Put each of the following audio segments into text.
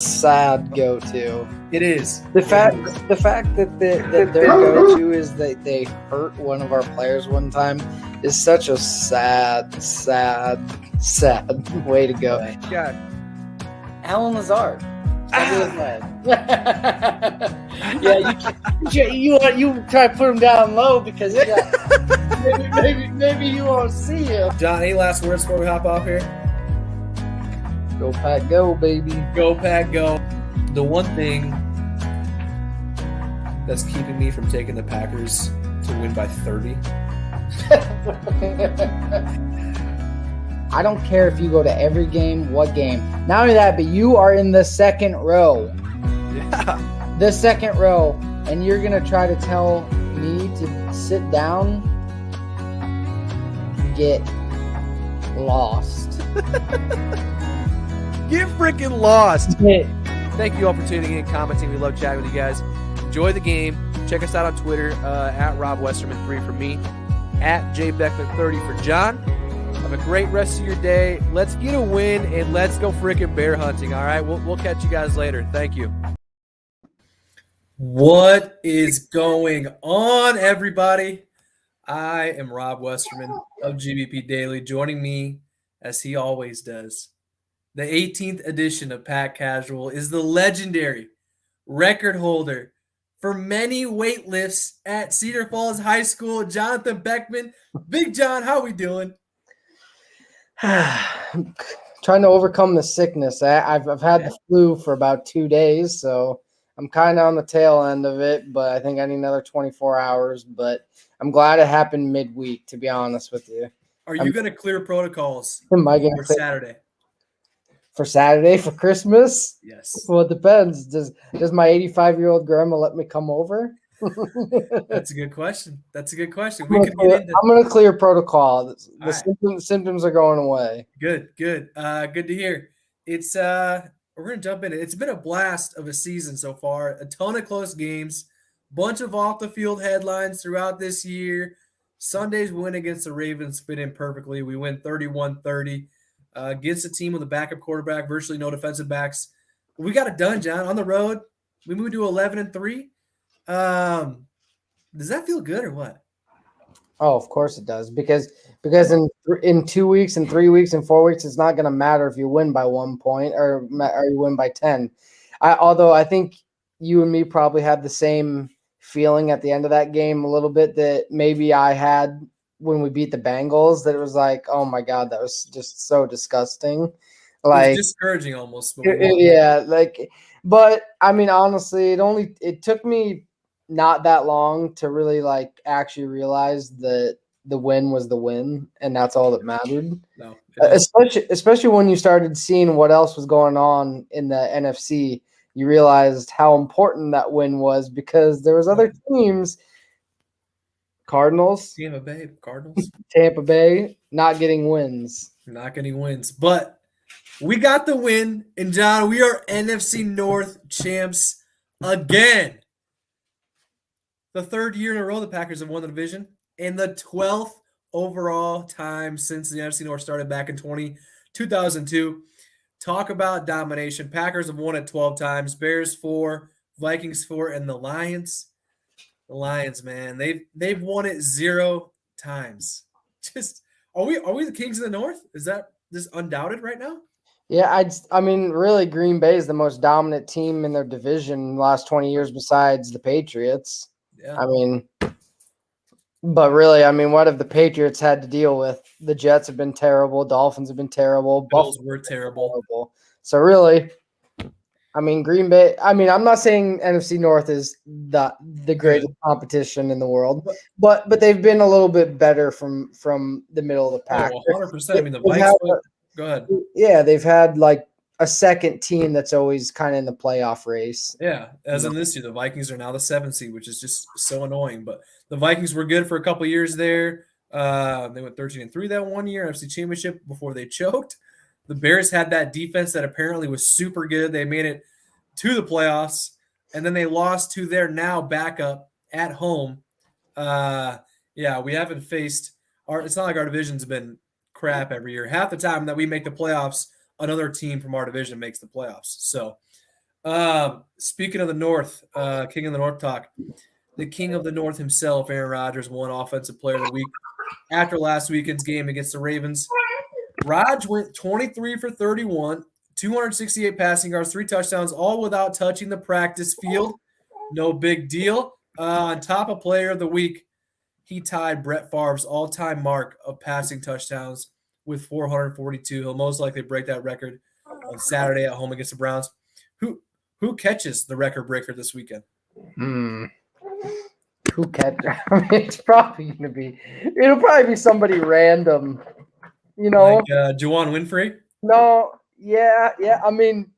sad go-to. It is. The fact that their go-to is that they hurt one of our players one time is such a sad way to go. God. Alan Lazard. You try to put him down low because maybe you won't see him. John, any last words before we hop off here? Go Pack, go, baby. Go Pack, go. The one thing that's keeping me from taking the Packers to win by 30. I don't care if you go to every game, what game. Not only that, but you are in the second row. Yeah. The second row, and you're going to try to tell me to sit down? Get lost. Get freaking lost. Thank you all for tuning in, commenting. We love chatting with you guys. Enjoy the game. Check us out on Twitter at Rob Westerman3 for me, at JBeckman30 for John. Have a great rest of your day. Let's get a win and let's go freaking bear hunting. All right, we'll catch you guys later. Thank you. What is going on, everybody? I am Rob Westerman of GBP Daily. Joining me, as he always does, the 18th edition of Pack Casual is the legendary record holder for many weight lifts at Cedar Falls High School, Johnathan Beckman. Big John, how we doing? Trying to overcome the sickness. I've had the flu for about 2 days, so I'm kind of on the tail end of it, but I think I need another 24 hours. But I'm glad it happened midweek, to be honest with you. Are you going to clear protocols for Saturday? For Saturday, for Christmas? Yes. Well, it depends. Does my 85-year-old grandma let me come over? That's a good question. I'm going to clear protocol. The symptoms are going away. Good. Good to hear. It's we're going to jump in. It's been a blast of a season so far. A ton of close games, bunch of off the field headlines throughout this year. Sunday's win against the Ravens fit in perfectly. We win 31-30 against a team with a backup quarterback, virtually no defensive backs. We got it done, John. On the road, we moved to 11-3. Does that feel good or what? Oh, of course it does. Because in 2 weeks and 3 weeks and 4 weeks, it's not going to matter if you win by 1 point or you win by 10. Although I think you and me probably had the same feeling at the end of that game a little bit that maybe I had when we beat the Bengals, that it was like, oh my God, that was just so disgusting. Like, it was discouraging almost. But I mean, honestly, it took me not that long to really like actually realize that the win was the win, and that's all that mattered. No, especially when you started seeing what else was going on in the NFC, you realized how important that win was because there was other teams, Cardinals, Tampa Bay, not getting wins. But we got the win, and John, we are NFC North champs again. The third year in a row the Packers have won the division, and the 12th overall time since the NFC North started back in 2002. Talk about domination. Packers have won it 12 times, Bears 4, Vikings 4, and the Lions. The Lions, man, they've won it 0 times. Just are we the kings of the North? Is that just undoubted right now? Yeah, I mean, really, Green Bay is the most dominant team in their division in the last 20 years besides the Patriots. Yeah. I mean, but really, I mean, what have the Patriots had to deal with? The Jets have been terrible. Dolphins have been terrible. Bills were terrible. So really, I mean, Green Bay. I mean, I'm not saying NFC North is the greatest competition in the world, but they've been a little bit better from the middle of the pack. 100%. I mean, the Vikings. Go ahead. Yeah, they've had like a second team that's always kind of in the playoff race. Yeah, as in this year, the Vikings are now the 7th seed, which is just so annoying. But the Vikings were good for a couple years there. They went 13-3 that 1 year, NFC Championship, before they choked. The Bears had that defense that apparently was super good. They made it to the playoffs, and then they lost to their now backup at home. We haven't faced it's not like our division's been crap every year. Half the time that we make the playoffs, another team from our division makes the playoffs. So Speaking of the North, King of the North talk, the King of the North himself, Aaron Rodgers, won Offensive Player of the Week after last weekend's game against the Ravens. Rodgers went 23 for 31, 268 passing yards, 3 touchdowns, all without touching the practice field. No big deal. On top of Player of the Week, he tied Brett Favre's all-time mark of passing touchdowns with 442. He'll most likely break that record on Saturday at home against the Browns. Who catches the record breaker this weekend? Who catch? I mean, it'll probably be somebody random. Like Juwan Winfrey? No, yeah. I mean,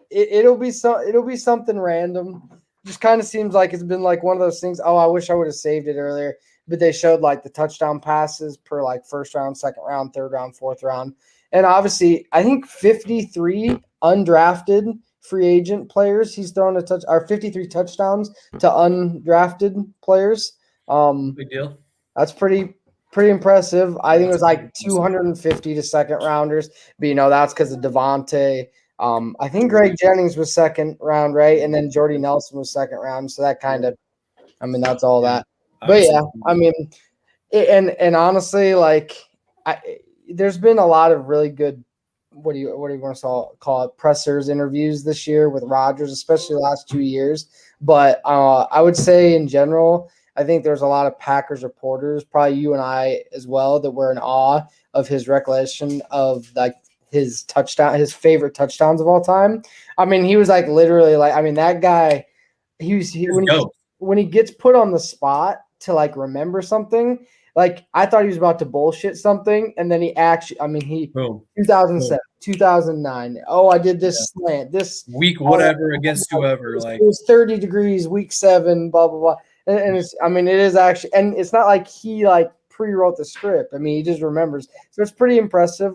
it'll be something random. Just kind of seems like it's been like one of those things. Oh, I wish I would have saved it earlier. But they showed like the touchdown passes per like first round, second round, third round, fourth round. And obviously, I think 53 undrafted free agent players he's thrown a touch, or 53 touchdowns to undrafted players. Big deal. That's pretty impressive. I think it was like 250 to second rounders, but that's because of Devontae. I think Greg Jennings was second round, right? And then Jordy Nelson was second round. So that kind of, that's all that. But yeah, and honestly, like there's been a lot of really good, what do you want to call it, pressers interviews this year with Rodgers, especially the last 2 years. But I would say in general, I think there's a lot of Packers reporters, probably you and I as well, that were in awe of his recollection of like his favorite touchdowns of all time. I mean, he was like literally like, that guy, when he gets put on the spot to like remember something, like I thought he was about to bullshit something, and then he actually, 2007, 2009. Oh, I did this slant, this week, whatever against whoever. It was 30 degrees, week 7, blah blah blah. And it's, it is actually, and it's not like he like pre-wrote the script. He just remembers. So it's pretty impressive.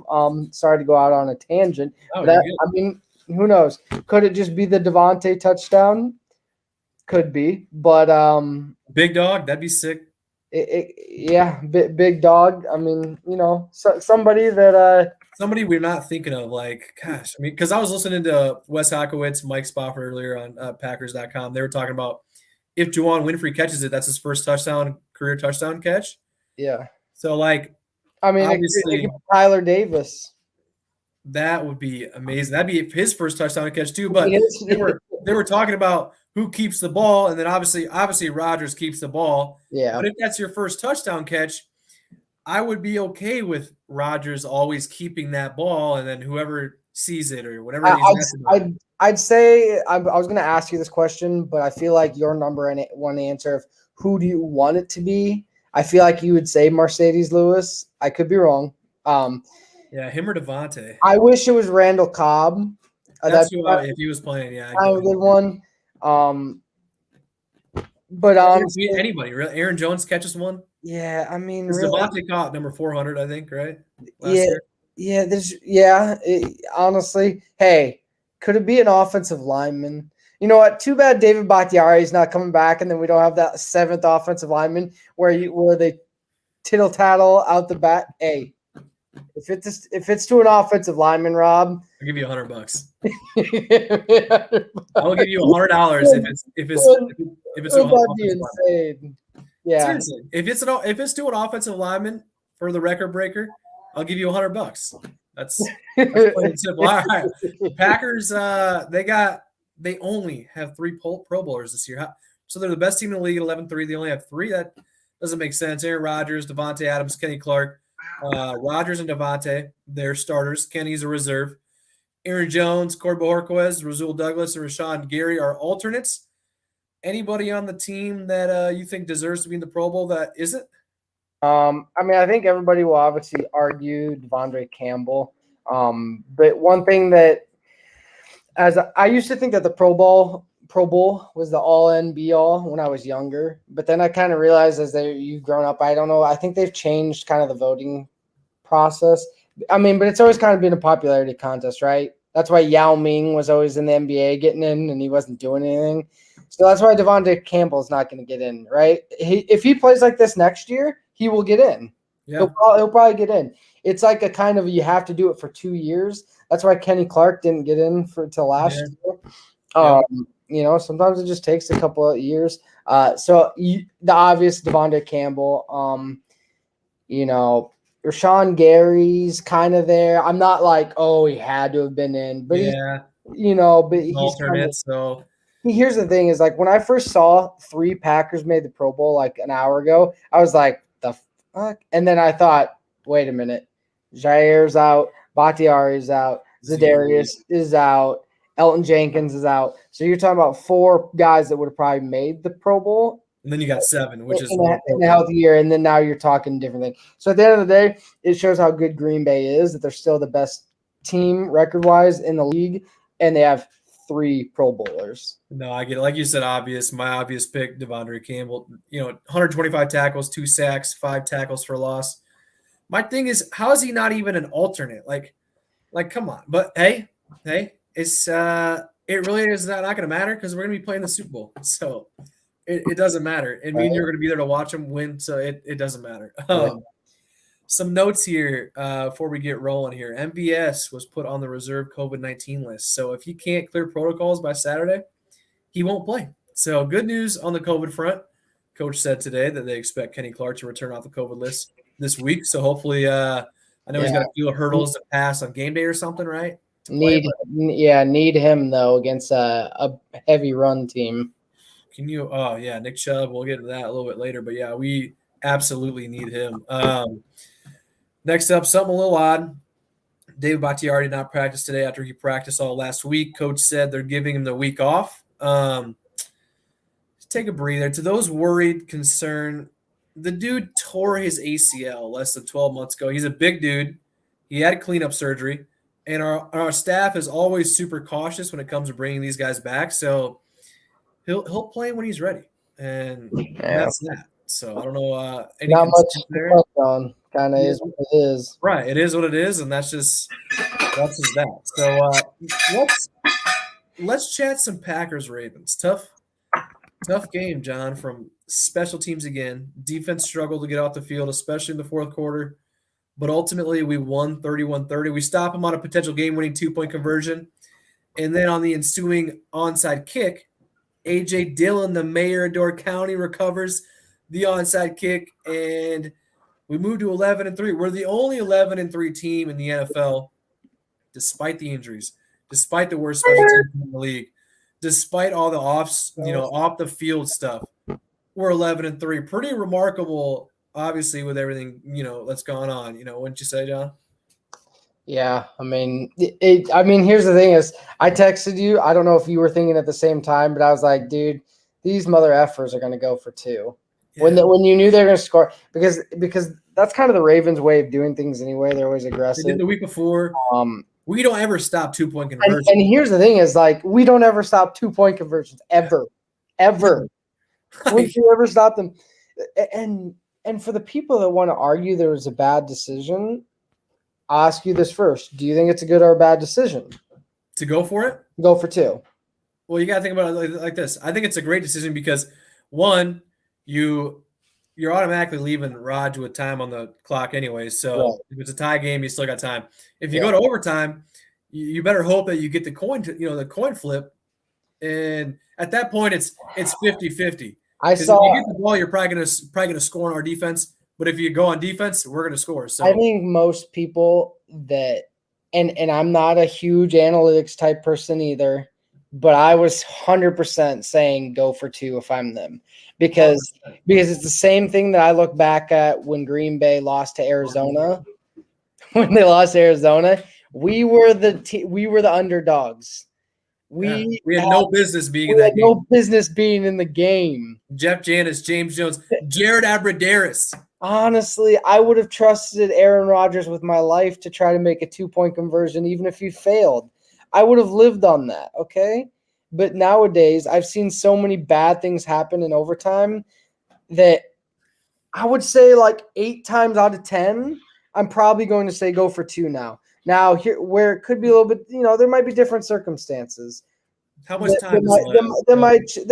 Sorry to go out on a tangent. Who knows? Could it just be the Devontae touchdown? Could be, but big dog, that'd be sick. Big dog. Somebody that somebody we're not thinking of. Like, gosh, because I was listening to Wes Hakowitz, Mike Spofford earlier on Packers.com. They were talking about if Juwan Winfrey catches it, that's his first career touchdown catch. Yeah. So like, obviously Tyler Davis. That would be amazing. That'd be his first touchdown catch too. But they were talking about who keeps the ball, and then obviously Rodgers keeps the ball. Yeah. But if that's your first touchdown catch, I would be okay with Rodgers always keeping that ball, and then whoever sees it or whatever. I'd say I was going to ask you this question, but I feel like your number one answer of who do you want it to be? I feel like you would say Mercedes Lewis. I could be wrong. Yeah, him or Devontae. I wish it was Randall Cobb. That's if he was playing. Yeah, a good one. But honestly, anybody, really? Aaron Jones catches one. Yeah, really, Devontae caught number 400, I think, right? Last year. Honestly, hey, could it be an offensive lineman? You know what? Too bad David Bakhtiari is not coming back, and then we don't have that 7th offensive lineman where they tittle tattle out the bat. Hey, if it's to an offensive lineman, Rob, I'll give you $100. I'll give you $100 if it's that'd be insane. Yeah. Seriously, if it's to an offensive lineman for the record breaker, I'll give you $100. That's plain simple. All right, Packers. They only have 3 Pro Bowlers this year, so they're the best team in the league at 11-3. They only have 3. That doesn't make sense. Aaron Rodgers, Devontae Adams, Kenny Clark. Rodgers and Devontae, they're starters. Kenny's a reserve. Aaron Jones, Corey Bojorquez, Rasul Douglas, and Rashawn Gary are alternates. Anybody on the team that you think deserves to be in the Pro Bowl that isn't? I think everybody will obviously argue Devondre Campbell. But one thing that, as I used to think that the Pro Bowl was the all in be all when I was younger, but then I kind of realized as you've grown up, I don't know. I think they've changed kind of the voting process. But it's always kind of been a popularity contest, right? That's why Yao Ming was always in the NBA getting in, and he wasn't doing anything. So that's why Devondre Campbell's not going to get in, right? If he plays like this next year, he will get in. Yeah. He'll probably get in. It's like a kind of, you have to do it for 2 years. That's why Kenny Clark didn't get in till last year. Yep. Sometimes it just takes a couple of years. The obvious Devontae Campbell. Rashawn Gary's kind of there. I'm not like, oh, he had to have been in, but Yeah. but An he's alternate. So Here's the thing: is like when I first saw 3 Packers made the Pro Bowl like an hour ago, I was like, the fuck, and then I thought, wait a minute, Jair's out, Bakhtiari's out, Zadarius is out, Elton Jenkins is out. So you're talking about 4 guys that would have probably made the Pro Bowl. And then you got 7, which is in a healthy year, and then now you're talking different things. So at the end of the day, it shows how good Green Bay is, that they're still the best team record-wise in the league, and they have 3 Pro Bowlers. No, I get it. Like you said, obvious. My obvious pick, Devontae Campbell. 125 tackles, 2 sacks, 5 tackles for loss. My thing is, how is he not even an alternate? Like, come on. But hey, it's it really is not going to matter because we're going to be playing the Super Bowl. So it doesn't matter. And me and you're going to be there to watch them win. So it doesn't matter. Some notes here before we get rolling here. MVS was put on the reserve COVID-19 list. So if he can't clear protocols by Saturday, he won't play. So good news on the COVID front. Coach said today that they expect Kenny Clark to return off the COVID list this week. So hopefully, I know he's got a few hurdles to pass on game day or something, right? Need him though against a heavy run team. Can you? Oh yeah, Nick Chubb. We'll get to that a little bit later, but yeah, we absolutely need him. Next up, something a little odd. David Bakhtiari did not practice today after he practiced all last week. Coach said they're giving him the week off. Take a breather. To those worried, concerned, the dude tore his ACL less than 12 months ago. He's a big dude. He had cleanup surgery. And our staff is always super cautious when it comes to bringing these guys back. So he'll play when he's ready. And that's that. So I don't know. Not much there. On. Kind of is what it is. Right. It is what it is. And that's just that. So let's chat some Packers Ravens. Tough game, John, from special teams again. Defense struggled to get off the field, especially in the fourth quarter. But ultimately, we won 31-30. We stop them on a potential game-winning 2-point conversion. And then on the ensuing onside kick, A.J. Dillon, the mayor of Door County, recovers the onside kick. And we move to 11-3. We're the only 11-3 team in the NFL, despite the injuries, despite the worst special teams in the league, despite all the off the field stuff. We're 11-3. Pretty remarkable. Obviously, with everything, that's going on, wouldn't you say, John? Yeah, I mean, here's the thing is, I texted you. I don't know if you were thinking at the same time, but I was like, dude, these mother effers are going to go for 2. Yeah. When you knew they were going to score, because that's kind of the Ravens' way of doing things anyway. They're always aggressive. They did the week before. We don't ever stop 2-point conversions. And here's the thing is, like, we don't ever stop 2-point conversions, ever. Would you ever stop them? And for the people that want to argue there was a bad decision, I'll ask you this first. Do you think it's a good or a bad decision? To go for it? Go for 2. Well, you got to think about it like this. I think it's a great decision because, one, you're automatically leaving Rodgers with time on the clock anyway. So if it's a tie game, you still got time. If you go to overtime, you better hope that you get the coin flip. And at that point, it's 50-50. If you get the ball, you're probably gonna score on our defense. But if you go on defense, we're gonna score. So I think most people that, and I'm not a huge analytics type person either, but I was 100% saying go for 2 if I'm them, because it's the same thing that I look back at when Green Bay lost to Arizona. When they lost to Arizona, we were the underdogs. We had no business being in that game. No business being in the game. Jeff Janis, James Jones, Jared Abbrederis. Honestly, I would have trusted Aaron Rodgers with my life to try to make a 2-point conversion, even if he failed. I would have lived on that, okay? But nowadays, I've seen so many bad things happen in overtime that I would say like 8 times out of 10, I'm probably going to say go for 2 now. Now, here where it could be a little bit, there might be different circumstances. How much time there might change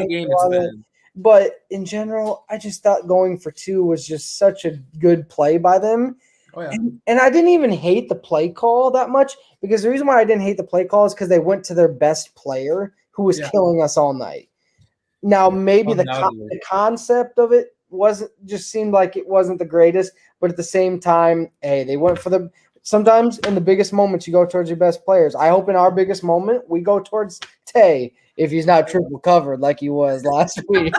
game it's been. But in general, I just thought going for 2 was just such a good play by them. Oh, yeah. And I didn't even hate the play call that much, because the reason why I didn't hate the play call is because they went to their best player, who was killing us all night. Now, maybe the concept of it seemed like it wasn't the greatest, but at the same time, hey, they went for the. Sometimes in the biggest moments, you go towards your best players. I hope in our biggest moment, we go towards Tay if he's not triple covered like he was last week.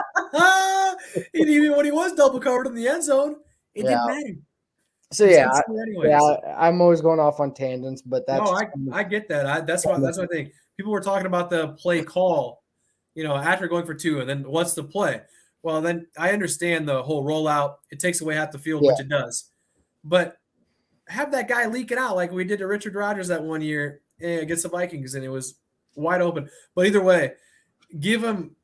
Even when he was double covered in the end zone, it didn't matter. So I'm always going off on tangents, but that's I get that. That's what I think. People were talking about the play call, after going for 2, and then what's the play? Well, then I understand the whole rollout. It takes away half the field, which it does, but have that guy leak it out like we did to Richard Rodgers that one year against the Vikings, and it was wide open. But either way, give him,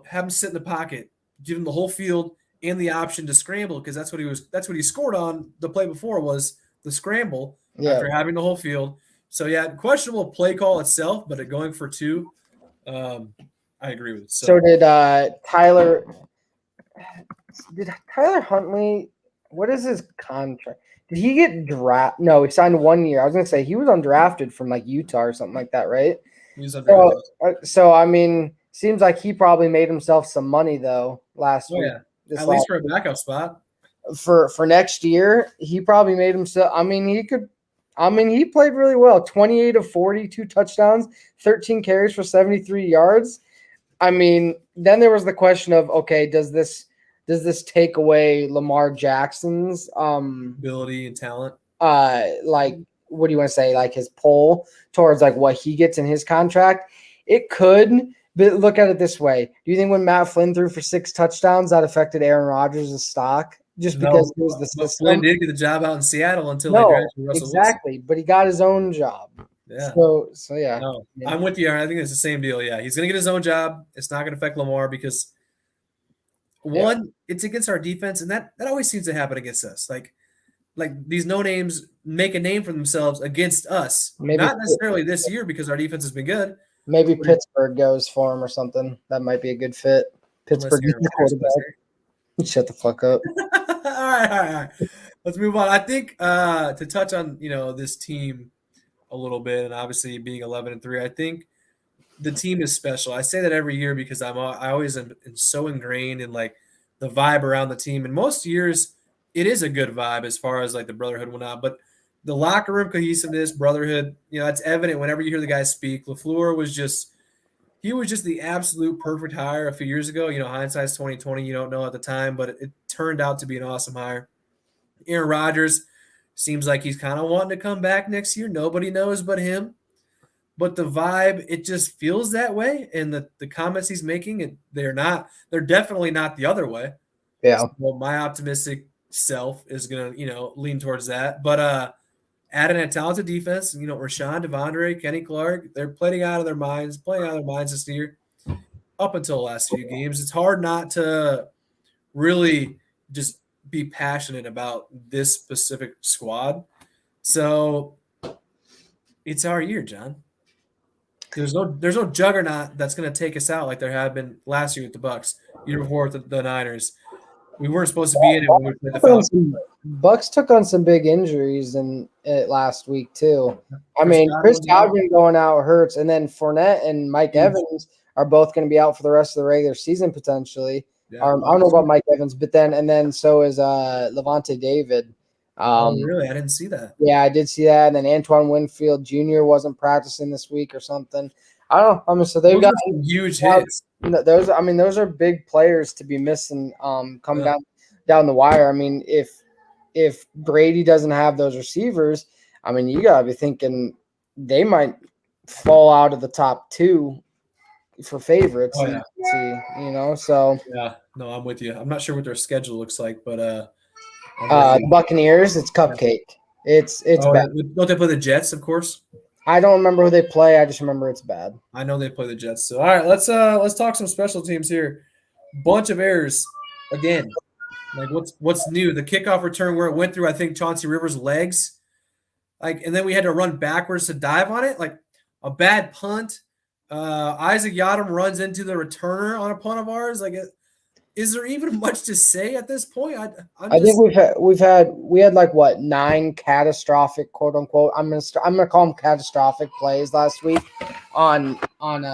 have him sit in the pocket, give him the whole field and the option to scramble, because that's what he scored on the play before, was the scramble after having the whole field. So questionable play call itself, but going for 2, I agree with it. So did Tyler Huntley? What is his contract? Did he get drafted? No, he signed 1 year. I was gonna say he was undrafted from like Utah or something like that, right? He was undrafted. So I mean, seems like he probably made himself some money though last week. At least for a backup spot. For next year, he probably made himself. I mean, he played really well. 28 of 40, 2 touchdowns, 13 carries for 73 yards. I mean, then there was the question of, okay, does this take away Lamar Jackson's ability and talent? Like, what do you want to say? Like his pull towards like what he gets in his contract? It could. But look at it this way. Do you think when Matt Flynn threw for 6 touchdowns, that affected Aaron Rodgers' stock? Just because it was the system? Flynn did get the job out in Seattle until they drafted Russell Wilson. But he got his own job. Yeah. So yeah. No, I'm with you, Aaron. I think it's the same deal. Yeah, he's going to get his own job. It's not going to affect Lamar because, one, it's against our defense, and that always seems to happen against us. Like these no-names make a name for themselves against us. Not necessarily this year because our defense has been good. Maybe Pittsburgh goes for him or something. That might be a good fit. Pittsburgh quarterback. Shut the fuck up. All right. Let's move on. I think to touch on this team a little bit, and obviously being 11-3, I think the team is special. I say that every year because I always am so ingrained in like the vibe around the team. And most years, it is a good vibe as far as like the brotherhood went on, but the locker room cohesiveness, brotherhood, it's evident whenever you hear the guys speak. LaFleur was just the absolute perfect hire a few years ago. Hindsight's 2020. You don't know at the time, but it turned out to be an awesome hire. Aaron Rodgers seems like he's kind of wanting to come back next year. Nobody knows but him. But the vibe, it just feels that way. And the comments he's making, they're definitely not the other way. Yeah. So my optimistic self is going to, lean towards that. But adding a talented defense, Rashawn, Devondre, Kenny Clark, they're playing out of their minds this year up until the last few games. It's hard not to really just be passionate about this specific squad. So it's our year, John. There's no juggernaut that's going to take us out like there have been last year with the Bucs, year before with the Niners. We weren't supposed to be in it when we played the Falcons. Bucs took on some big injuries in it last week too. Chris Godwin going out hurts, and then Fournette and Mike Evans are both going to be out for the rest of the regular season potentially. Yeah, I don't know about Mike Evans, but then so is Levante David. Really? I didn't see that. Yeah, I did see that. And then Antoine Winfield Jr. wasn't practicing this week or something. I don't know. So they've got some huge hits. Those are big players to be missing. Coming down the wire. If Brady doesn't have those receivers, you gotta be thinking they might fall out of the top 2 for favorites. Oh, yeah. So yeah, no, I'm with you. I'm not sure what their schedule looks like, but the Buccaneers, it's cupcake. It's bad. Don't they play the Jets, of course? I don't remember who they play. I just remember it's bad. I know they play the Jets. So all right, let's talk some special teams here. Bunch of errors again. Like what's new? The kickoff return where it went through, I think, Chauncey Rivers' legs. And then we had to run backwards to dive on it. Like a bad punt. Isaac Yadam runs into the returner on a punt of ours. Is there even much to say at this point? I think we had like 9 catastrophic, quote unquote. I'm gonna call them catastrophic plays last week. on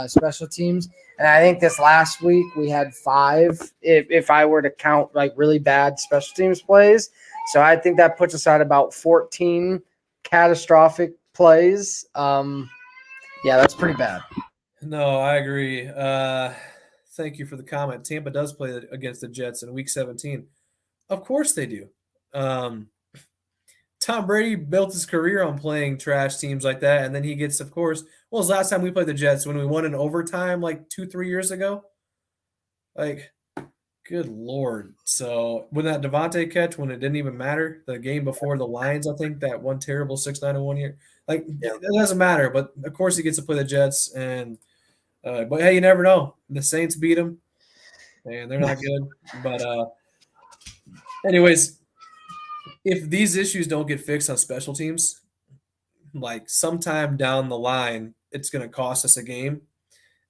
special teams, and I think this last week we had 5. If I were to count like really bad special teams plays, so I think that puts us at about 14 catastrophic plays. Yeah, that's pretty bad. No, I agree. Thank you for the comment. Tampa does play against the Jets in Week 17. Of course they do. Tom Brady built his career on playing trash teams like that, and then he gets, of course. Well, it was last time we played the Jets when we won in overtime, like 2-3 years ago. Like, good lord! So when that Devontae catch, when it didn't even matter, the game before the Lions, I think that one terrible 6-9 in 1 year. Like, it doesn't matter. But of course, he gets to play the Jets, and but hey, you never know. The Saints beat him, and they're not good. But anyways, if these issues don't get fixed on special teams, like sometime down the line, it's going to cost us a game,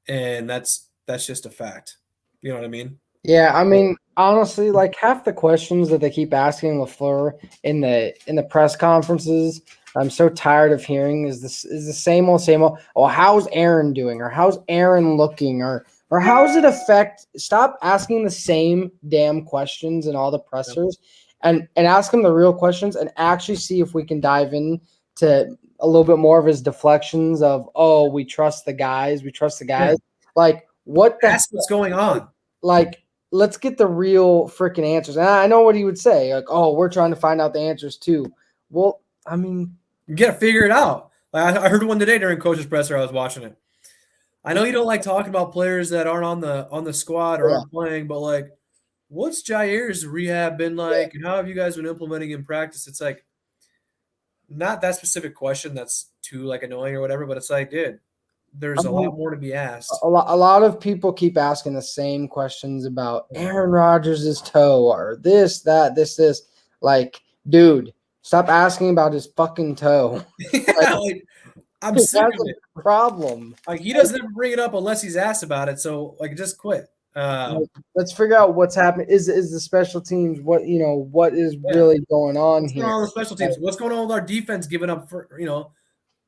and that's just a fact. You know what I mean? Yeah, I mean, honestly, like half the questions that they keep asking LaFleur in the press conferences, I'm so tired of hearing is the same old same old. Oh, how's Aaron doing? Or how's Aaron looking? Or how's it affect? Stop asking the same damn questions in all the pressers, and ask him the real questions and actually see if we can dive in to a little bit more of his deflections of, oh, we trust the guys, Yeah. like what the That's what's going on. like. Let's get the real freaking answers. And I know what he would say, like, "Oh, we're trying to find out the answers too." Well, I mean, You got to figure it out. Like, I heard one today during coach's presser. I was watching it. I know you don't like talking about players that aren't on the squad or aren't playing, but like, what's Jair's rehab been like, and how have you guys been implementing in practice? It's like not that specific question that's too like annoying or whatever, but it's like, dude, there's a lot more to be asked. a lot of people keep asking the same questions about Aaron Rodgers' toe or this, that, this. Like, dude, stop asking about his fucking toe. Like, I'm sick of it. Problem. Like, he doesn't ever bring it up unless he's asked about it. So, like, just quit. Let's figure out what's happening. Is the special teams what is really going on What's here? going on with special teams? What's going on with our defense giving up for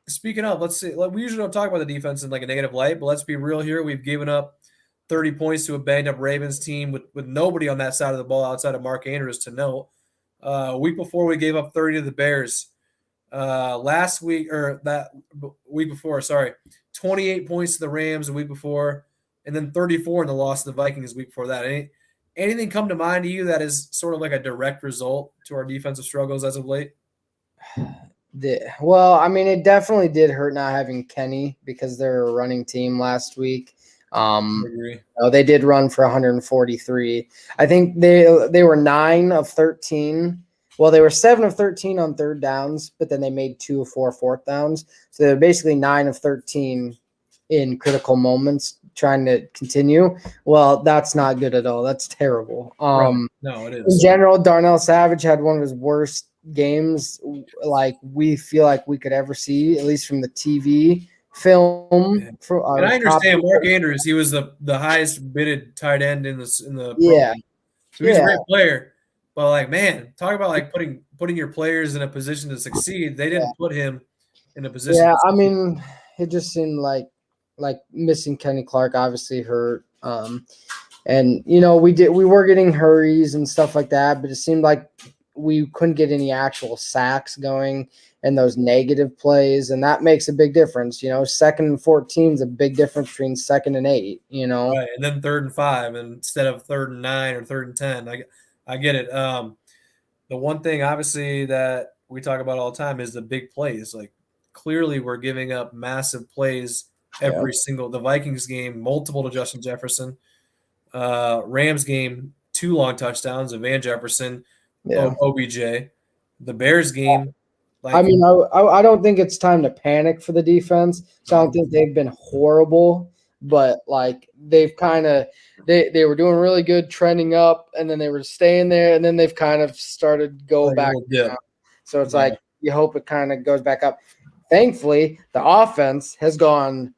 Speaking of, let's see. Like, we usually don't talk about the defense in like a negative light, but let's be real here. We've given up 30 points to a banged up Ravens team with nobody on that side of the ball outside of Mark Andrews to know. A week before, we gave up 30 to the Bears. Last week, or that week before, sorry, 28 points to the Rams the week before, and then 34 in the loss to the Vikings the week before that. Anything come to mind to you that is sort of like a direct result to our defensive struggles as of late? Well, I mean, it definitely did hurt not having Kenny because they're a running team last week. I agree. They did run for 143. I think they were 9 of 13. Well, they were 7 of 13 on third downs, but then they made 2 of 4 fourth downs. So they're basically 9 of 13 in critical moments trying to continue. Well, that's not good at all. That's terrible. Right. No, it is. In general, Darnell Savage had one of his worst games like we feel like we could ever see, at least from the TV film. And I understand Mark Andrews, he was the highest bidded tight end in the yeah. So he's a great player. But like, man, talk about like putting your players in a position to succeed. They didn't put him in a position. Yeah, I mean, it just seemed like missing Kenny Clark obviously hurt. And we were getting hurries and stuff like that, but it seemed like we couldn't get any actual sacks going in those negative plays, and that makes a big difference. 2nd and 14 is a big difference between 2nd and 8. Right, and then 3rd and 5 instead of 3rd and 9 or 3rd and 10. I get it. The one thing obviously that we talk about all the time is the big plays. Like, clearly we're giving up massive plays every single. The Vikings game, multiple to Justin Jefferson. Rams game, 2 long touchdowns of Van Jefferson. OBJ. The Bears game. I mean, I don't think it's time to panic for the defense. So I don't think they've been horrible, but like they've kind of they were doing really good, trending up, and then they were staying there, and then they've kind of started to go back down. So it's like you hope it kind of goes back up. Thankfully, the offense has gone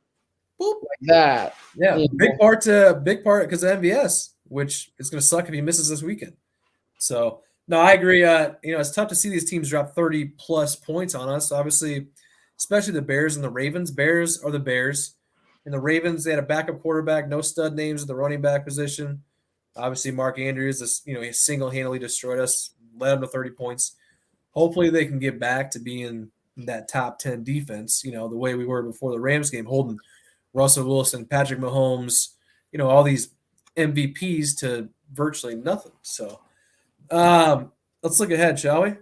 boop like that. Yeah, big part because of MVS, which is going to suck if he misses this weekend. So. No, I agree. It's tough to see these teams drop 30-plus points on us. Obviously, especially the Bears and the Ravens. Bears are the Bears. In the Ravens, they had a backup quarterback, no stud names at the running back position. Obviously, Mark Andrews, he single-handedly destroyed us, led them to 30 points. Hopefully, they can get back to being that top 10 defense, the way we were before the Rams game, holding Russell Wilson, Patrick Mahomes, all these MVPs to virtually nothing. So let's look ahead, shall we?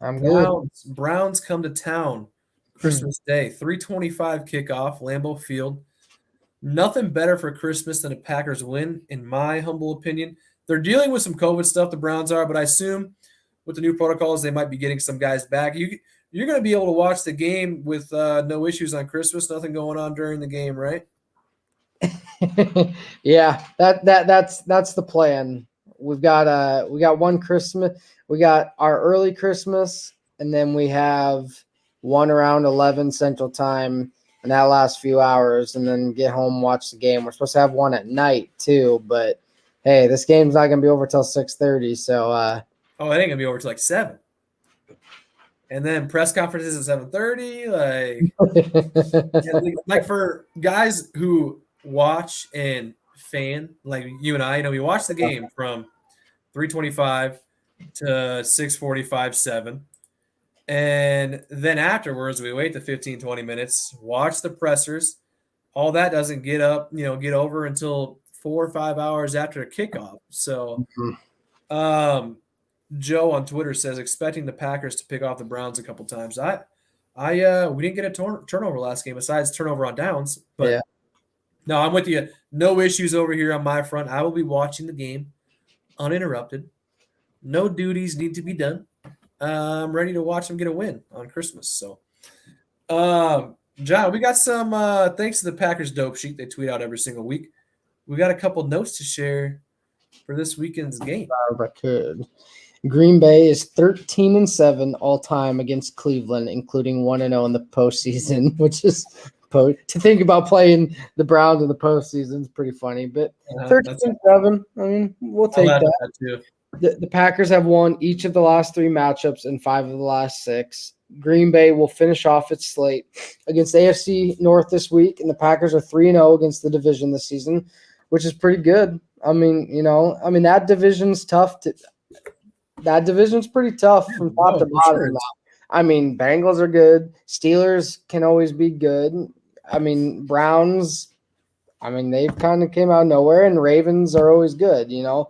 I'm good. Browns come to town Christmas Day, 3:25 kickoff, Lambeau Field. Nothing better for Christmas than a Packers win, in my humble opinion. They're dealing with some COVID stuff, the Browns are, but I assume with the new protocols, they might be getting some guys back. You're going to be able to watch the game with no issues on Christmas, nothing going on during the game, right? Yeah, that's the plan. We got one Christmas. We got our early Christmas, and then we have one around 11 Central Time, and that last few hours, and then get home, watch the game. We're supposed to have one at night too, but hey, this game's not gonna be over till 6:30. So it ain't gonna be over till like 7. And then press conferences at 7:30. Like for guys who watch and fan, like you and I, we watch the game from 3:25 to 6:45, 7. And then afterwards, we wait the 15, 20 minutes, watch the pressers. All that doesn't get over until 4 or 5 hours after kickoff. So, Joe on Twitter says expecting the Packers to pick off the Browns a couple times. We didn't get a turnover last game besides turnover on downs, but yeah. No, I'm with you. No issues over here on my front. I will be watching the game uninterrupted. No duties need to be done. I'm ready to watch them get a win on Christmas. So, John, we got some thanks to the Packers dope sheet they tweet out every single week. We got a couple notes to share for this weekend's game. Green Bay is 13-7 all time against Cleveland, including 1-0 in the postseason, which is to think about playing the Browns in the postseason is pretty funny. But 13-7, I mean, we'll take that. Too. The Packers have won each of the last 3 matchups and 5 of the last 6. Green Bay will finish off its slate against AFC North this week, and the Packers are 3-0 against the division this season, which is pretty good. I mean, that division's tough That division's pretty tough from top to bottom. Sure. I mean, Bengals are good. Steelers can always be good. I mean, Browns, they've kind of came out of nowhere, and Ravens are always good, Yeah.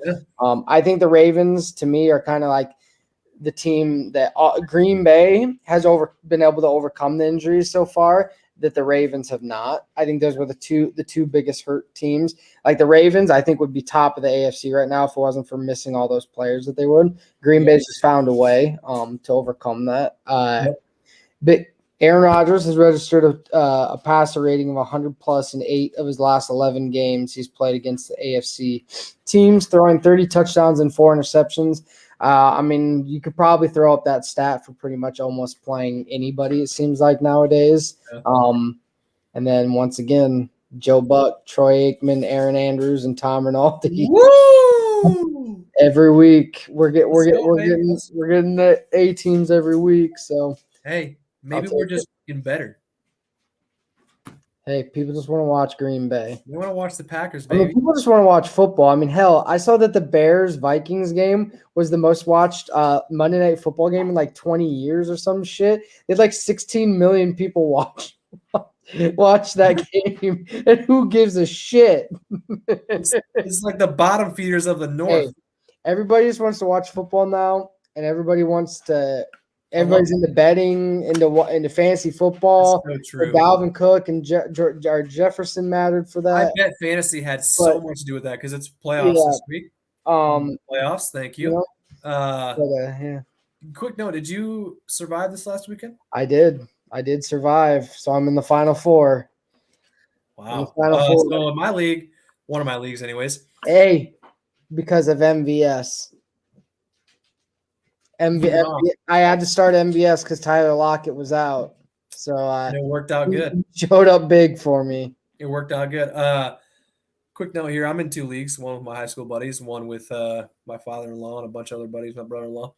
I think the Ravens, to me, are kind of like the team that Green Bay has been able to overcome the injuries so far that the Ravens have not. I think those were the two biggest hurt teams. Like the Ravens, I think would be top of the AFC right now if it wasn't for missing all those players that they would. Green Bay's just found a way to overcome that. But Aaron Rodgers has registered a passer rating of 100+ in 8 of his last 11 games he's played against the AFC teams, throwing 30 touchdowns and 4 interceptions. You could probably throw up that stat for pretty much almost playing anybody, it seems like nowadays. Yeah. And then once again, Joe Buck, Troy Aikman, Aaron Andrews, and Tom Rinaldi. Woo! Every week we're getting the A teams every week. So hey, maybe we're just getting better. Hey, people just want to watch Green Bay. They want to watch the Packers, baby. People just want to watch football. Hell, I saw that the Bears-Vikings game was the most watched Monday Night Football game in like 20 years or some shit. They had like 16 million people watch that game, and who gives a shit? It's like the bottom feeders of the North. Hey, everybody just wants to watch football now, and everybody's into betting, into fantasy football. That's so true. Dalvin Cook and Jefferson mattered for that. I bet fantasy had so much to do with that because it's playoffs this week. Playoffs, thank you. Quick note: did you survive this last weekend? I did survive, so I'm in the Final Four. Wow! So in my league, one of my leagues, anyways. Hey, because of MVS. I had to start MVS because Tyler Lockett was out, so and it worked out good. Showed up big for me. It worked out good. Quick note here: I'm in 2 leagues. One with my high school buddies, one with my father-in-law and a bunch of other buddies, my brother-in-law.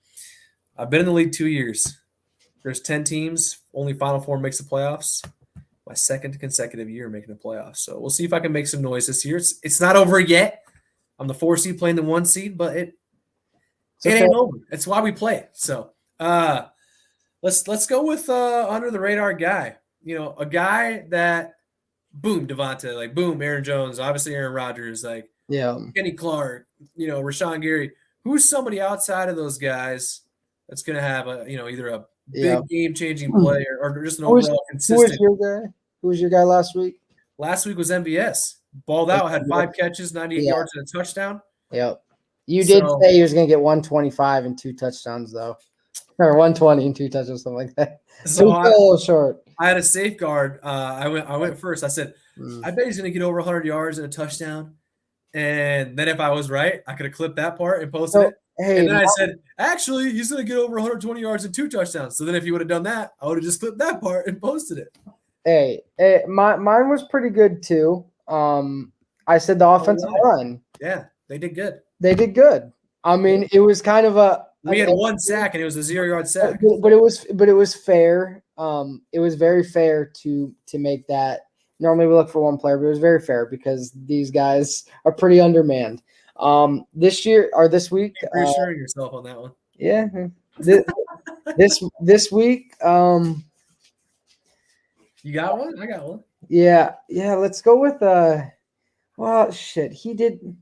I've been in the league 2 years. There's 10 teams. Only Final Four makes the playoffs. my second consecutive year making the playoffs. So we'll see if I can make some noise this year. It's not over yet. I'm the 4 seed playing the 1 seed, but it ain't over. That's why we play it. So let's go with under the radar guy. You know, a guy that boom, Devontae, like boom, Aaron Jones, obviously Aaron Rodgers, like Kenny Clark, you know, Rashawn Gary. Who's somebody outside of those guys that's going to have a, you know, either a big game-changing play or just an overall consistent. Who was your guy last week? Last week was MVS. Balled out, had 5 catches, 98 yards, and a touchdown. Yep. You did say he was going to get 125 and 2 touchdowns, though. Or 120 and 2 touchdowns, something like that. So a little short. I had a safeguard. I went first. I said, I bet he's going to get over 100 yards and a touchdown. And then if I was right, I could have clipped that part and posted it. And then I said, actually, he's going to get over 120 yards and 2 touchdowns. So then if he would have done that, I would have just clipped that part and posted it. Hey, mine was pretty good too. I said the offensive line. Yeah, they did good. They did good. I mean, it was kind of we had 1 sack and it was a 0-yard sack. But it was fair. It was very fair to make that. Normally we look for one player, but it was very fair because these guys are pretty undermanned. This year or this week, you're reassuring yourself on that one. Yeah. This week, you got one? I got one. Yeah. Let's go with well, shit. He did.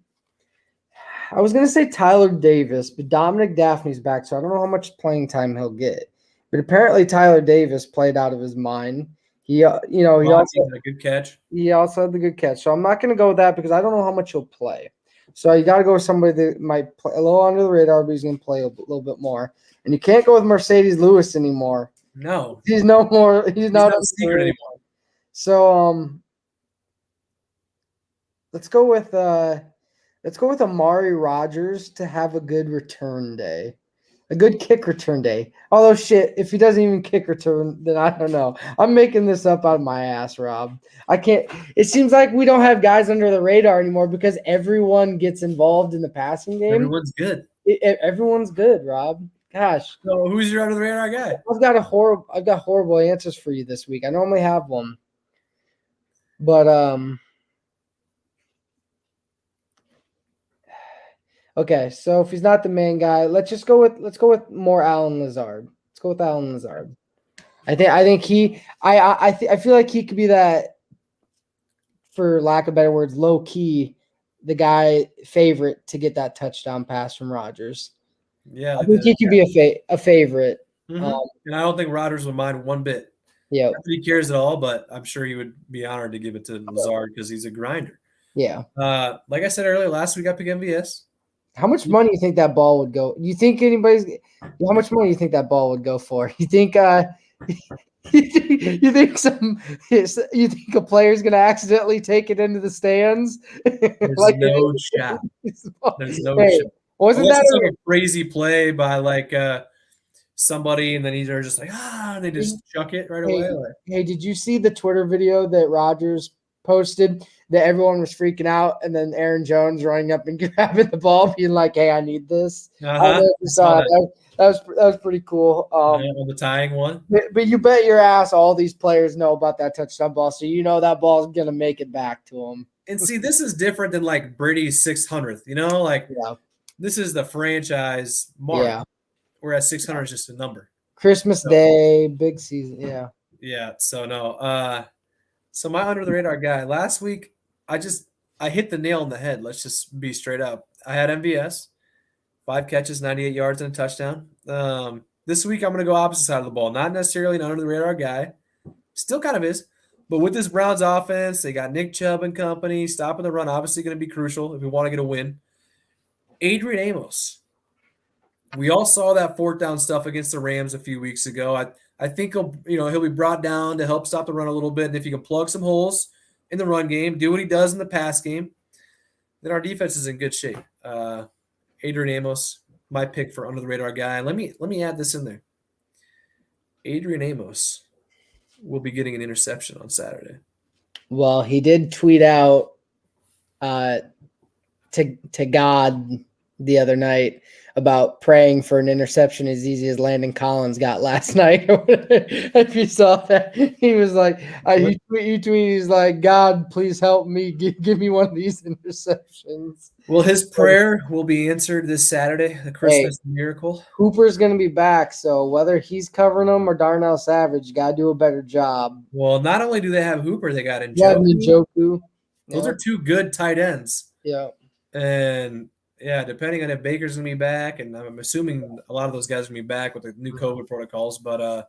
I was gonna say Tyler Davis, but Dominic Daphne's back, so I don't know how much playing time he'll get. But apparently Tyler Davis played out of his mind. He also had a good catch. He also had the good catch. So I'm not gonna go with that because I don't know how much he'll play. So you got to go with somebody that might play a little under the radar, but he's going to play a little bit more. And you can't go with Mercedes Lewis anymore. No, he's no more. He's not a secret anymore. So let's go with Amari Rodgers to have a good return day, a good kick return day. Although shit, if he doesn't even kick return, then I don't know. I'm making this up out of my ass, Rob. I can't. It seems like we don't have guys under the radar anymore because everyone gets involved in the passing game. Everyone's good. Everyone's good, Rob. Gosh. So who's your under the radar guy? I've got horrible answers for you this week. I normally have one, but okay. So if he's not the main guy, let's go with more Allen Lazard. Let's go with Allen Lazard. I feel like he could be that, for lack of better words, low key, the guy favorite to get that touchdown pass from Rodgers. Yeah, I think he could be a favorite. Mm-hmm. And I don't think Rodgers would mind one bit. Yeah, not that he cares at all, but I'm sure he would be honored to give it to Lazard because he's a grinder. Yeah. Like I said earlier, last week I picked MVS. How much money do you think that ball would go? You think how much money do you think that ball would go for? You think you think a player's gonna accidentally take it into the stands? There's no shot. There's no shot. Wasn't Unless that it's a crazy play by like somebody, and then they're just like they just chuck it right away? Hey, did you see the Twitter video that Rodgers posted that everyone was freaking out, and then Aaron Jones running up and grabbing the ball, being like, "Hey, I need this." That was pretty cool. On the tying one. But you bet your ass all these players know about that touchdown ball, so you know that ball's gonna make it back to them. And see, this is different than like Brady's 600th. This is the franchise mark. Yeah. Whereas 600 is just a number. Christmas Day, big season. Yeah. Yeah. So no. So my under the radar guy last week, I hit the nail on the head. Let's just be straight up. I had MVS, 5 catches, 98 yards, and a touchdown. This week I'm going to go opposite side of the ball. Not necessarily an under the radar guy. Still kind of is. But with this Browns offense, they got Nick Chubb and company. Stopping the run obviously going to be crucial if we want to get a win. Adrian Amos. We all saw that 4th down stuff against the Rams a few weeks ago. I think he'll be brought down to help stop the run a little bit. And if he can plug some holes in the run game, do what he does in the pass game, then our defense is in good shape. Adrian Amos, my pick for under the radar guy. Let me add this in there. Adrian Amos will be getting an interception on Saturday. Well, he did tweet out to God the other night about praying for an interception as easy as Landon Collins got last night. If you saw that, he was like, he tweeted, he's like, God, please help me, give me one of these interceptions. Well, his prayer will be answered this Saturday, the Christmas miracle. Hooper's going to be back, so whether he's covering him or Darnell Savage, got to do a better job. Well, not only do they have Hooper, they got Njoku. Those are two good tight ends. Yeah. And, yeah, depending on if Baker's going to be back, and I'm assuming a lot of those guys are going to be back with the new COVID protocols. But,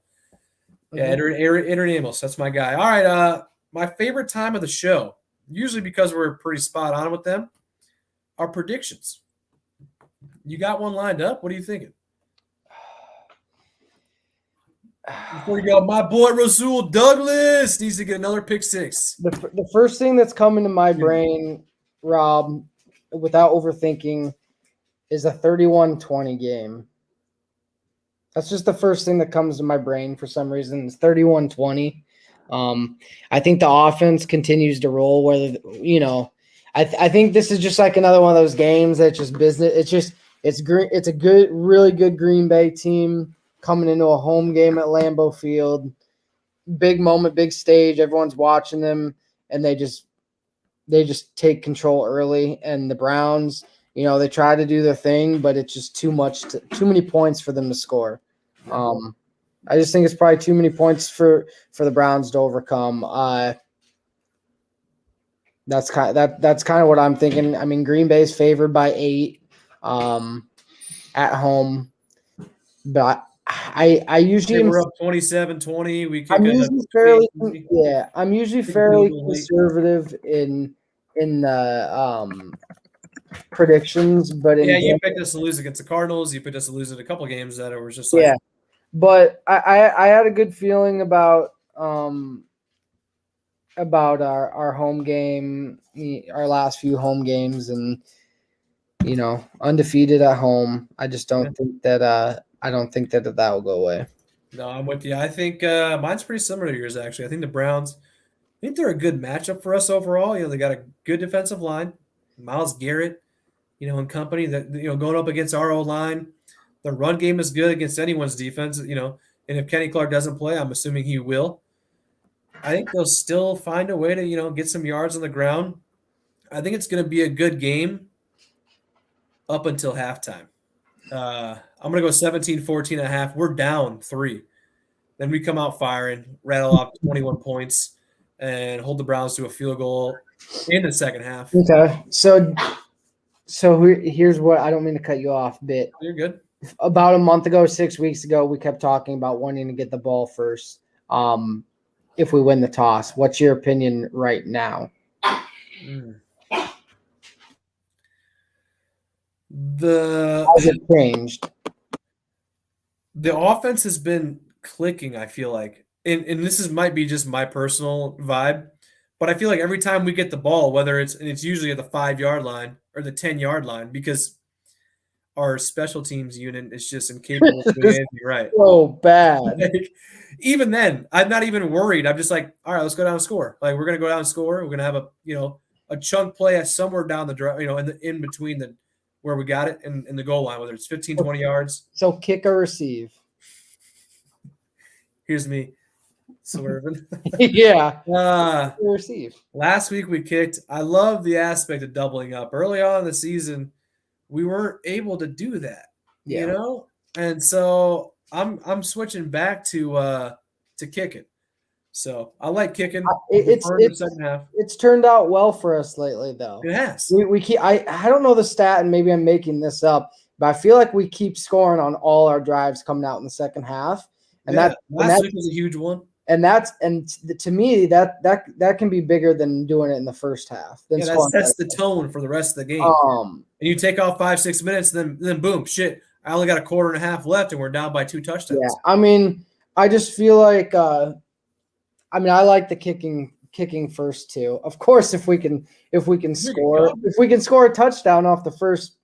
yeah, Adrian Amos, that's my guy. All right, my favorite time of the show, usually because we're pretty spot on with them, are predictions. You got one lined up? What are you thinking? Before you go, my boy Rasul Douglas needs to get another pick six. The first thing that's coming to my brain, Rob, without overthinking, is a 31-20 game. That's just the first thing that comes to my brain for some reason. It's 31-20. I think the offense continues to roll. Whether I think this is just like another one of those games that's just business. It's a good, really good Green Bay team coming into a home game at Lambeau Field. Big moment, big stage. Everyone's watching them, and they just take control early. And the Browns, they try to do their thing, but it's just too many points for them to score. I just think it's probably too many points for the Browns to overcome. That's kind of what I'm thinking. I mean, Green Bay's favored by 8 at home, but I usually we're up 27-20. I'm usually fairly conservative in the predictions, but you picked us to lose against the Cardinals. You picked us to lose in a couple games that it was just like But I had a good feeling about our home game, our last few home games, and undefeated at home. I just don't think that that will go away. No, I'm with you. I think mine's pretty similar to yours, actually. I think the Browns, they're a good matchup for us overall. They got a good defensive line, Myles Garrett, and company that going up against our O-line. The run game is good against anyone's defense, and if Kenny Clark doesn't play, I'm assuming he will. I think they'll still find a way to, get some yards on the ground. I think it's going to be a good game up until halftime. I'm going to go 17-14.5. We're down 3. Then we come out firing, rattle off 21 points, and hold the Browns to a field goal in the second half. Okay. So here's what – I don't mean to cut you off, but – You're good. About a month ago, 6 weeks ago, we kept talking about wanting to get the ball first if we win the toss. What's your opinion right now? Has it changed? The offense has been clicking, I feel like. And this might be just my personal vibe, but I feel like every time we get the ball, whether it's usually at the 5-yard line or the 10-yard line, because our special teams unit is just incapable of doing anything right. So bad. Even then, I'm not even worried. I'm just like, all right, let's go down and score. Like, we're going to go down and score. We're going to have a chunk play somewhere down the drive, in between where we got it and the goal line, whether it's 15, 20 yards. So kick or receive. Here's me swerving. Yeah. Receive. Last week we kicked. I love the aspect of doubling up. Early on in the season, we weren't able to do that, and so I'm switching back to kicking. So I like kicking. It's second half. It's turned out well for us lately, though. It has. We keep. I don't know the stat, and maybe I'm making this up, but I feel like we keep scoring on all our drives coming out in the second half, and last week was a huge one. And to me that can be bigger than doing it in the first half. That sets the tone for the rest of the game. And you take off 5-6 minutes, then boom, shit. I only got a quarter and a half left, and we're down by 2 touchdowns. Yeah, I mean, I just feel like I like the kicking first too. Of course, if we can score a touchdown off the first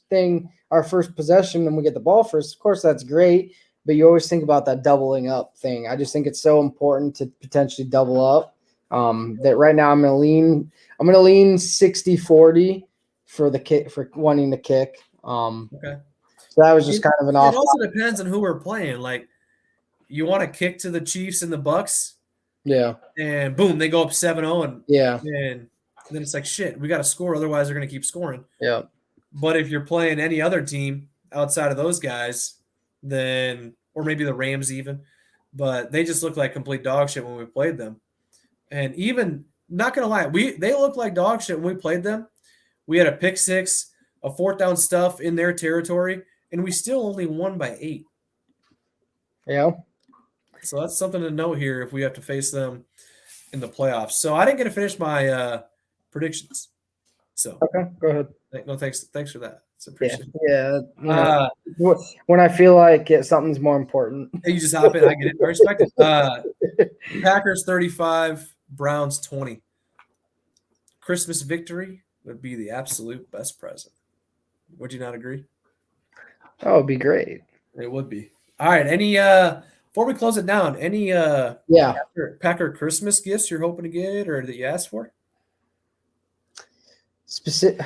thing, our first possession, and we get the ball first, of course that's great. But you always think about that doubling up thing. I just think it's so important to potentially double up. That right now I'm gonna lean 60-40 for the kick, for wanting to kick. Okay. So that was just kind of an off. It also depends on who we're playing. Like, you want to kick to the Chiefs and the Bucks, Yeah. and boom, they go up 7-0, and Yeah. then it's like, shit, we got to score, otherwise they're going to keep scoring. Yeah. But if you're playing any other team outside of those guys, then, or maybe the Rams even, but they just look like complete dog shit when we played them. And even, not going to lie, they looked like dog shit when we played them. We had a pick six, a fourth down stuff in their territory, and we still only won by 8. Yeah. So that's something to note here if we have to face them in the playoffs. So I didn't get to finish my predictions. So Okay, go ahead. no, thanks for that. It's appreciated. Yeah. When I feel like something's more important. You just hop in. I get it. I respect it. Packers 35, Browns 20. Christmas victory would be the absolute best present. Would you not agree? That would be great. It would be. All right. Any before we close it down, any Packer Christmas gifts you're hoping to get or that you asked for? Specific.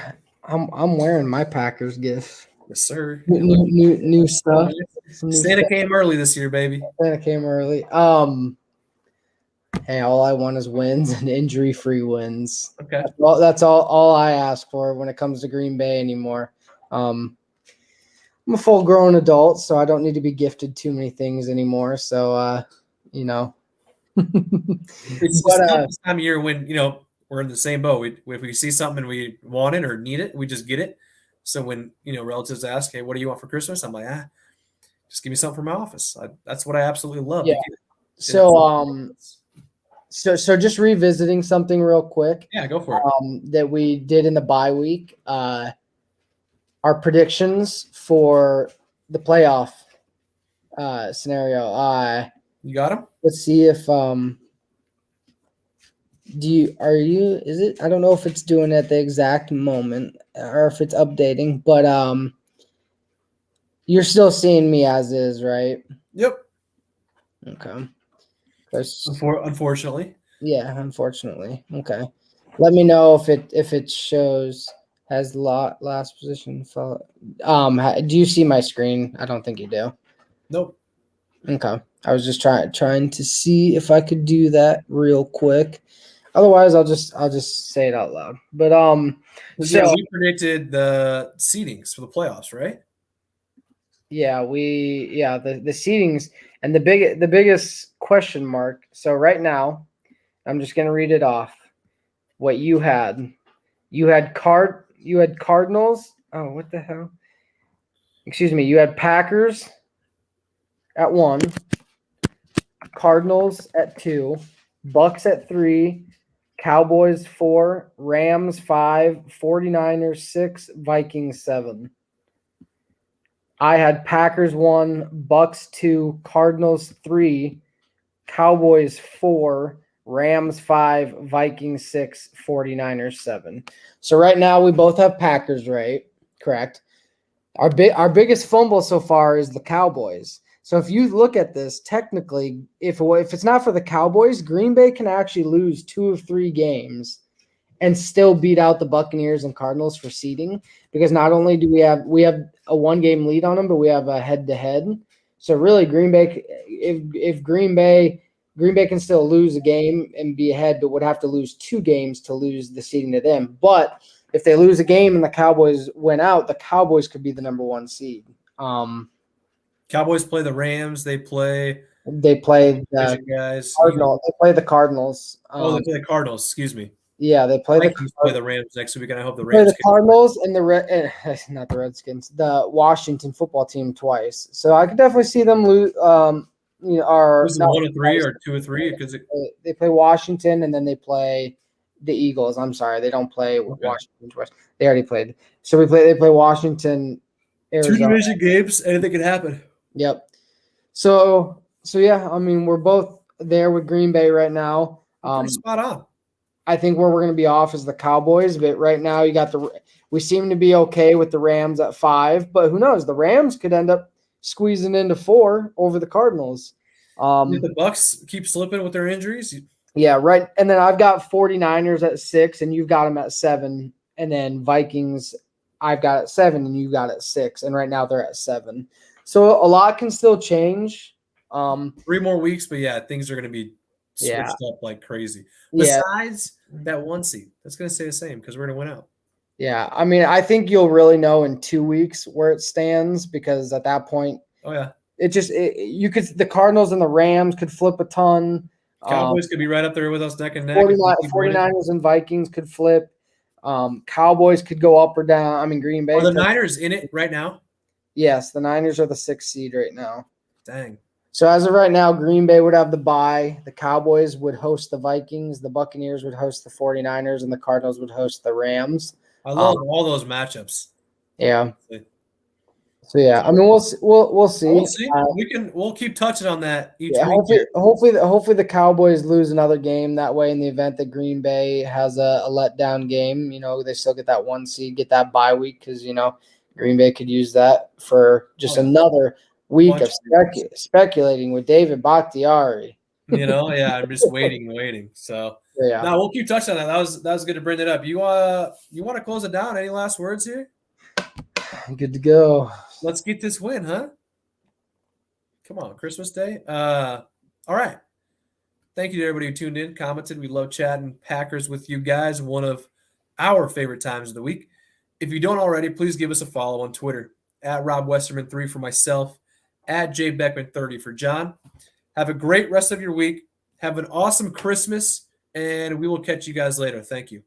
I'm wearing my Packers gift. Yes, sir. New stuff. Santa came early this year, baby. Santa came early. Hey, all I want is wins and injury-free wins. Okay. That's all I ask for when it comes to Green Bay anymore. I'm a full-grown adult, so I don't need to be gifted too many things anymore. So, It's this time of year when we're in the same boat. If we see something and we want it or need it, we just get it. So when relatives ask, "Hey, what do you want for Christmas?" I'm like, just give me something for my office. That's what I absolutely love. Yeah. So just revisiting something real quick. Yeah, go for it. That we did in the bye week. Our predictions for the playoff scenario. You got them? Let's see if is it? I don't know if it's doing it at the exact moment or if it's updating, but you're still seeing me as is, right? Yep. Okay. Unfortunately. Yeah, unfortunately. Okay. Let me know if it shows has last position. Do you see my screen? I don't think you do. Nope. Okay. I was just trying to see if I could do that real quick. Otherwise, I'll just say it out loud. But so we predicted the seedings for the playoffs, right? Yeah, the seedings and the biggest question mark. So right now, I'm just gonna read it off. What you had Cardinals. Oh, what the hell? Excuse me. You had Packers at 1, Cardinals at 2, Bucks at 3, Cowboys 4, Rams 5, 49ers 6, Vikings 7. I had Packers 1, Bucks 2, Cardinals 3, Cowboys 4, Rams 5, Vikings 6, 49ers 7. So right now we both have Packers, right? Correct. Our biggest fumble so far is the Cowboys. So if you look at this, technically, if it's not for the Cowboys, Green Bay can actually lose 2 of 3 games and still beat out the Buccaneers and Cardinals for seeding, because not only do we have a 1-game lead on them, but we have a head-to-head. So really, Green Bay, if Green Bay can still lose a game and be ahead, but would have to lose 2 games to lose the seeding to them. But if they lose a game and the Cowboys win out, the Cowboys could be the number 1 seed. Cowboys play the Rams. They play the guys. Cardinals. They play the Cardinals. They play the Cardinals. Excuse me. Yeah, they play the Rams next week, and I hope the Rams play the Cardinals and not the Redskins, the Washington football team twice. So I could definitely see them lose. 1 or 3 or 2 or 3 because they play Washington and then they play the Eagles. I'm sorry, they don't play Washington twice. They already played. So they play Washington, Arizona. 2 division games. Anything can happen. Yep. So yeah, I mean we're both there with Green Bay right now. Spot on. I think where we're going to be off is the Cowboys, but right now we seem to be okay with the Rams at 5, but who knows? The Rams could end up squeezing into 4 over the Cardinals. The Bucks keep slipping with their injuries. Yeah, right. And then I've got 49ers at 6, and you've got them at 7, and then Vikings. I've got at 7 and you got at 6, and right now they're at 7. So a lot can still change. 3 more weeks, but yeah, things are going to be Yeah. switched up like crazy. Yeah. Besides that 1 seed, that's going to stay the same because we're going to win out. Yeah. I mean, I think you'll really know in 2 weeks where it stands, because at that point, Oh yeah, the Cardinals and the Rams could flip a ton. Cowboys could be right up there with us neck and neck. 49ers and Vikings could flip. Cowboys could go up or down. I mean, Green Bay. Are the Niners in it right now? Yes, the Niners are the 6th seed right now. Dang. So as of right now, Green Bay would have the bye. The Cowboys would host the Vikings. The Buccaneers would host the 49ers, and the Cardinals would host the Rams. I love all those matchups. Yeah. So yeah, I mean, we'll see. We'll see. We'll see. We'll keep touching on that each week. week. Hopefully the Cowboys lose another game. That way, in the event that Green Bay has a letdown game, they still get that 1 seed, get that bye week, because Green Bay could use that for just another week of speculating with David Bakhtiari. Yeah, I'm just waiting. So yeah, no, we'll keep touching on that. That was good to bring it up. You want to close it down? Any last words here? Good to go. Let's get this win, huh? Come on, Christmas Day. All right. Thank you to everybody who tuned in, commented. We love chatting Packers with you guys. One of our favorite times of the week. If you don't already, please give us a follow on Twitter at Rob Westerman3 for myself, at JBeckman30 for John. Have a great rest of your week. Have an awesome Christmas, and we will catch you guys later. Thank you.